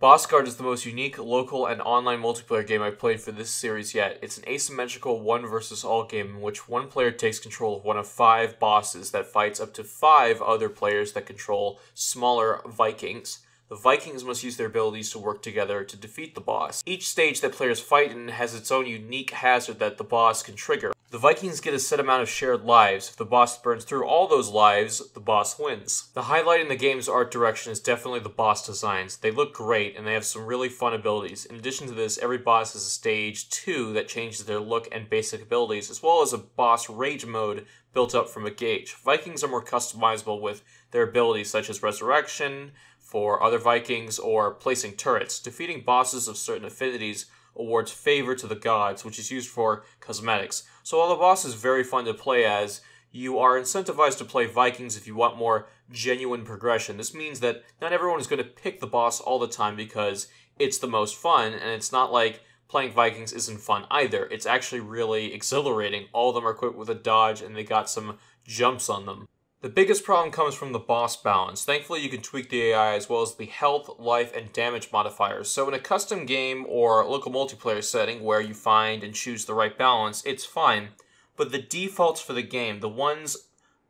Bossgard is the most unique local and online multiplayer game I've played for this series yet. It's an asymmetrical one versus all game in which one player takes control of one of 5 bosses that fights up to 5 other players that control smaller Vikings. The Vikings must use their abilities to work together to defeat the boss. Each stage that players fight in has its own unique hazard that the boss can trigger. The Vikings get a set amount of shared lives. If the boss burns through all those lives, the boss wins. The highlight in the game's art direction is definitely the boss designs. They look great, and they have some really fun abilities. In addition to this, every boss has a stage 2 that changes their look and basic abilities, as well as a boss rage mode built up from a gauge. Vikings are more customizable with their abilities such as resurrection for other Vikings or placing turrets. Defeating bosses of certain affinities awards favor to the gods, which is used for cosmetics. So while the boss is very fun to play as, you are incentivized to play Vikings if you want more genuine progression. This means that not everyone is going to pick the boss all the time because it's the most fun, and it's not like playing Vikings isn't fun either. It's actually really exhilarating. All of them are equipped with a dodge, and they got some jumps on them. The biggest problem comes from the boss balance. Thankfully, you can tweak the AI as well as the health, life, and damage modifiers. So in a custom game or local multiplayer setting where you find and choose the right balance, it's fine. But the defaults for the game, the ones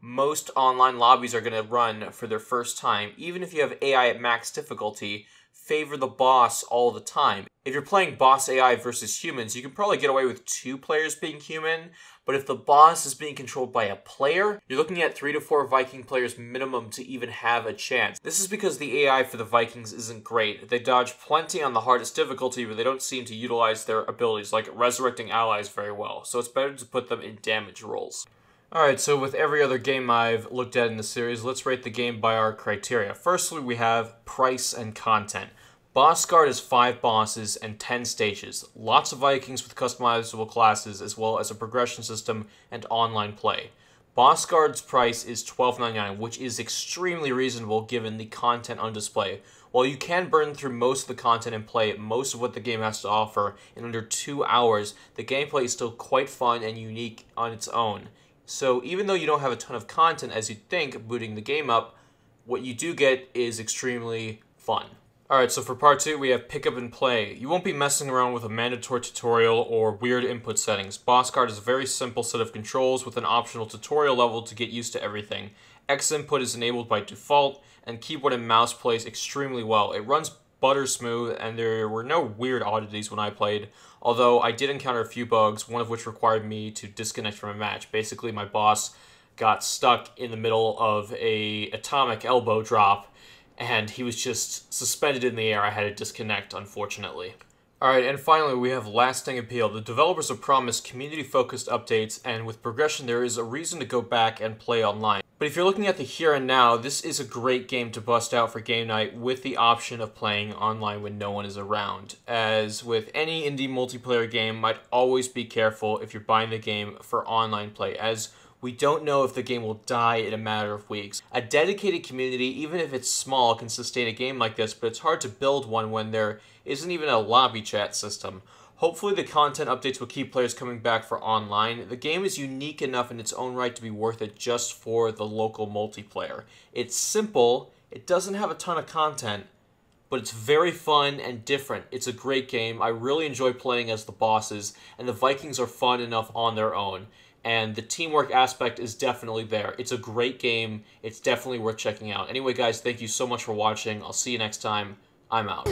most online lobbies are going to run for their first time, even if you have AI at max difficulty, favor the boss all the time. If you're playing boss AI versus humans, you can probably get away with 2 players being human, but if the boss is being controlled by a player, you're looking at 3 to 4 Viking players minimum to even have a chance. This is because the AI for the Vikings isn't great. They dodge plenty on the hardest difficulty, but they don't seem to utilize their abilities, like resurrecting allies, very well, so it's better to put them in damage roles. Alright, so with every other game I've looked at in the series, let's rate the game by our criteria. Firstly, we have price and content. Bossgard is 5 bosses and 10 stages, lots of Vikings with customizable classes, as well as a progression system and online play. Bossgard's price is $12.99, which is extremely reasonable given the content on display. While you can burn through most of the content and play most of what the game has to offer in under 2 hours, the gameplay is still quite fun and unique on its own. So even though you don't have a ton of content as you'd think booting the game up, what you do get is extremely fun. Alright, so for part 2, we have pick up and play. You won't be messing around with a mandatory tutorial or weird input settings. Bossgard is a very simple set of controls with an optional tutorial level to get used to everything. X input is enabled by default, and keyboard and mouse plays extremely well. It runs butter smooth, and there were no weird oddities when I played, although I did encounter a few bugs, one of which required me to disconnect from a match. Basically, my boss got stuck in the middle of a atomic elbow drop, and he was just suspended in the air. I had to disconnect, unfortunately. Alright, and finally we have lasting appeal. The developers have promised community-focused updates, and with progression there is a reason to go back and play online. But if you're looking at the here and now, this is a great game to bust out for game night with the option of playing online when no one is around. As with any indie multiplayer game, I'd always be careful if you're buying the game for online play, as we don't know if the game will die in a matter of weeks. A dedicated community, even if it's small, can sustain a game like this, but it's hard to build one when there isn't even a lobby chat system. Hopefully the content updates will keep players coming back for online. The game is unique enough in its own right to be worth it just for the local multiplayer. It's simple, it doesn't have a ton of content, but it's very fun and different. It's a great game. I really enjoy playing as the bosses, and the Vikings are fun enough on their own. And the teamwork aspect is definitely there. It's a great game. It's definitely worth checking out. Anyway, guys, thank you so much for watching. I'll see you next time. I'm out.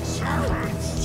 Silence,